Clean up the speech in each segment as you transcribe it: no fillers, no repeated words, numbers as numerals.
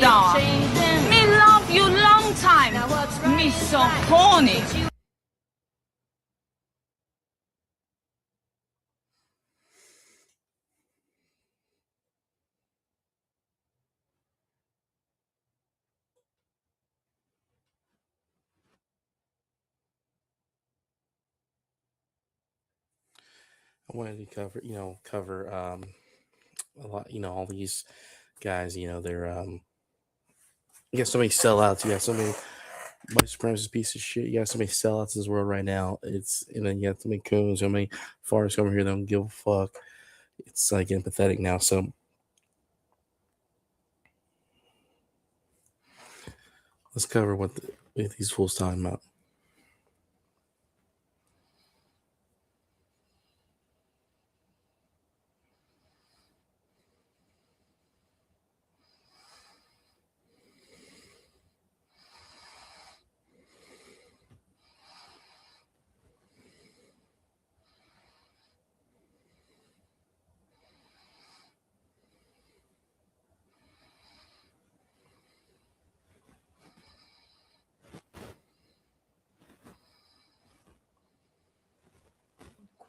Dog, me love you long time. Me so horny. I wanted to cover a lot, all these guys, they're you got so many sellouts, you got so many white supremacist piece of shit, you got so many sellouts in this world right now. And then you got so many coons, so many farts over here that don't give a fuck. It's like getting pathetic now. So let's cover what these fools talking about.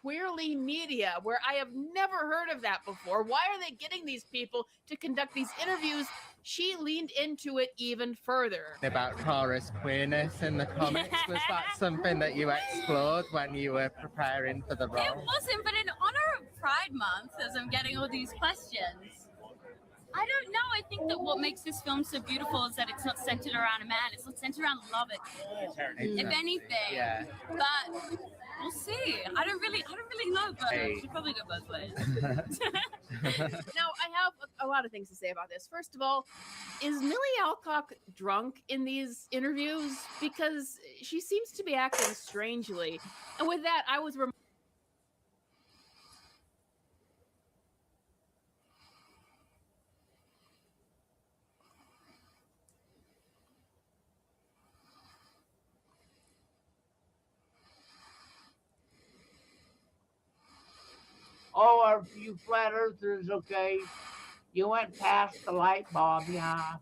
Queerly media, where I have never heard of that before. Why are they getting these people to conduct these interviews? She leaned into it even further. About Clara's queerness in the comics, was that something that you explored when you were preparing for the role? It wasn't, but in honor of Pride Month, as I'm getting all these questions, I don't know. I think that what makes this film so beautiful is that it's not centered around a man. It's not centered around love. If anything, yeah. But we'll see. I don't really know, but it should probably go both ways. Now, I have a lot of things to say about this. First of all, is Millie Alcock drunk in these interviews? Because she seems to be acting strangely. And with that, I was Oh, are you flat earthers okay? You went past the light bulb, yeah.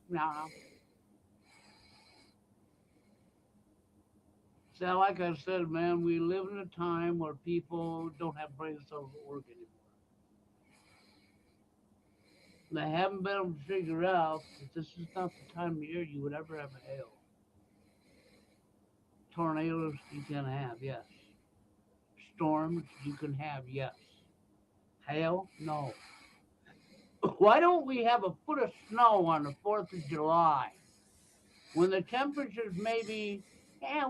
So, like I said, man, we live in a time where people don't have brain cells that work anymore. They haven't been able to figure out that this is not the time of year you would ever have hail. Tornadoes you can have, yes. Storms you can have, yes. Hail, no. Why don't we have a foot of snow on the 4th of July? When the temperature's maybe,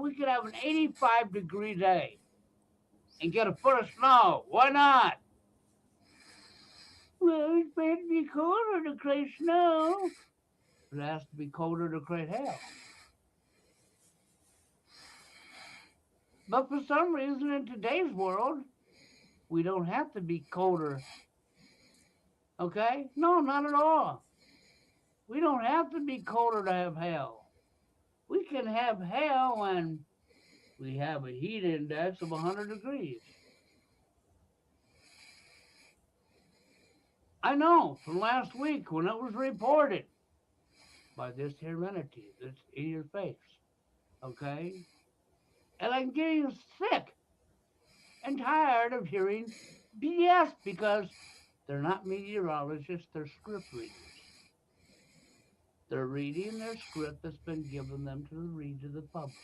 we could have an 85-degree day and get a foot of snow. Why not? Well, it's meant to be colder to create snow. It has to be colder to create hail. But for some reason in today's world, we don't have to be colder. Okay? No, not at all. We don't have to be colder to have hail. We can have hail when we have a heat index of 100 degrees. I know from last week when it was reported by this here entity that's in your face. Okay? And I'm getting sick and tired of hearing BS because they're not meteorologists, they're script readers. They're reading their script that's been given them to read to the public.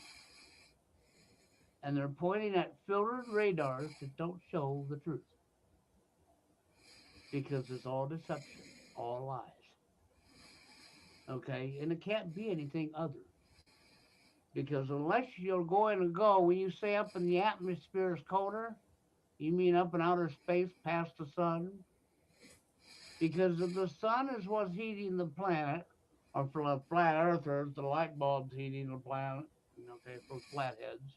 And they're pointing at filtered radars that don't show the truth. Because it's all deception, all lies. Okay? And it can't be anything other. Because unless you're going to go, when you say up in the atmosphere is colder, you mean up in outer space past the sun? Because if the sun is what's heating the planet, or for the flat earthers, the light bulb's heating the planet, okay, for flatheads,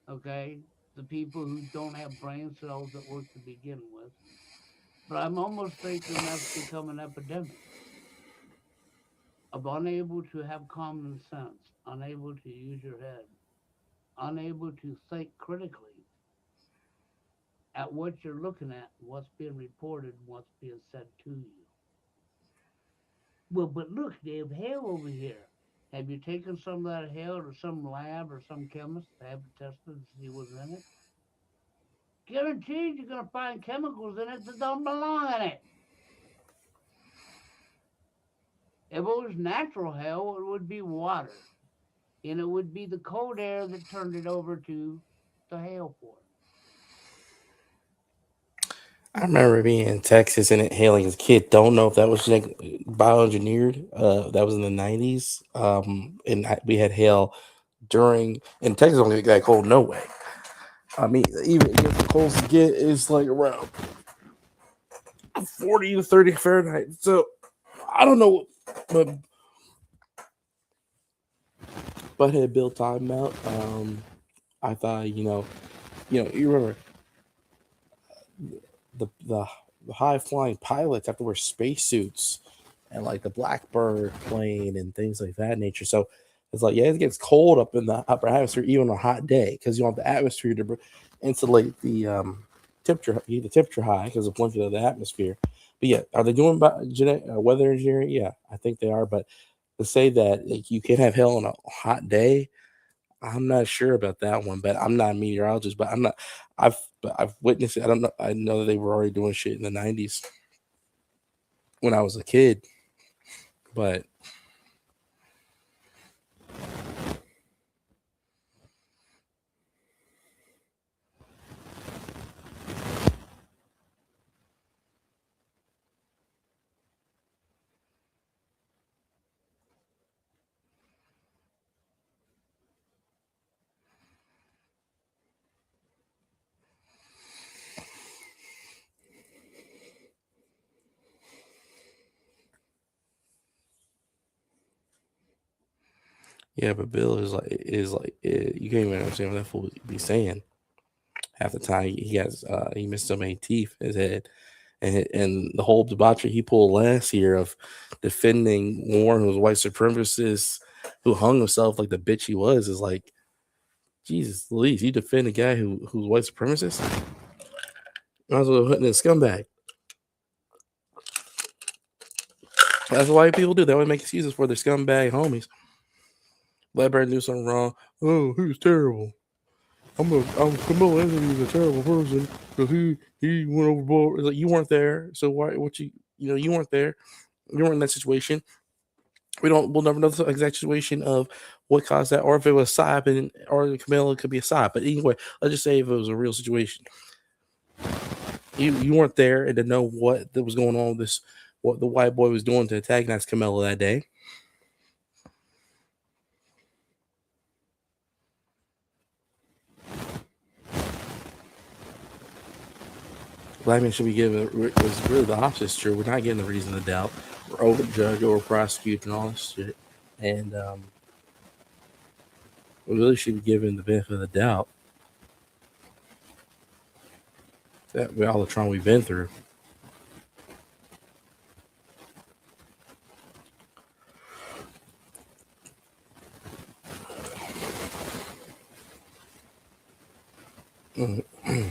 okay, the people who don't have brain cells that work to begin with. But I'm almost thinking that's become an epidemic of unable to have common sense, unable to use your head, unable to think critically at what you're looking at, what's being reported, what's being said to you. Well, but look, they have hell over here. Have you taken some of that hell to some lab or some chemist to have it tested to see what's in it? Guaranteed you're going to find chemicals in it that don't belong in it. If it was natural hell, it would be water. And it would be the cold air that turned it over to the hell for. I remember being in Texas and inhaling as a kid. Don't know if that was bioengineered. That was in the 90s. We had hail during, and Texas don't get that cold, no way. I mean, even if the coldest you get is like around 40 to 30 Fahrenheit. So I don't know, but Butthead Bill talking about. I thought, you remember the high flying pilots have to wear spacesuits and like the Blackbird plane and things like that nature. So it's like, yeah, it gets cold up in the upper atmosphere even on a hot day because you want the atmosphere to insulate the temperature high because of plenty of the atmosphere. But yeah, are they doing weather engineering? Yeah, I think they are. But to say that like, you can have hell on a hot day, I'm not sure about that one. But I'm not a meteorologist. But I'm not. I've witnessed it. I don't know. I know that they were already doing shit in the 90s when I was a kid. But yeah, but Bill you can't even understand what that fool be saying. Half the time he missed so many teeth in his head, and the whole debauchery he pulled last year of defending Warren, who was white supremacist, who hung himself like the bitch he was, is like, Jesus, Louise, you defend a guy who's white supremacist? Might as well hitting a scumbag. That's what white people do. They always make excuses for their scumbag homies. Let Brad do something wrong. Oh, he was terrible. Karmelo Anthony is a terrible person because he went overboard. It's like, you weren't there, so you weren't there. You weren't in that situation. We'll never know the exact situation of what caused that, or if it was Saab or Karmelo, it could be a Saab. But anyway, let's just say if it was a real situation. You weren't there and to know what that was going on with this, what the white boy was doing to antagonize Karmelo that day. Black men should be given, was really the opposite is true. We're not getting the reason to doubt. We're over judge, over prosecute, and all this shit. And we really should be given the benefit of the doubt that with all the trauma we've been through. Mm-hmm.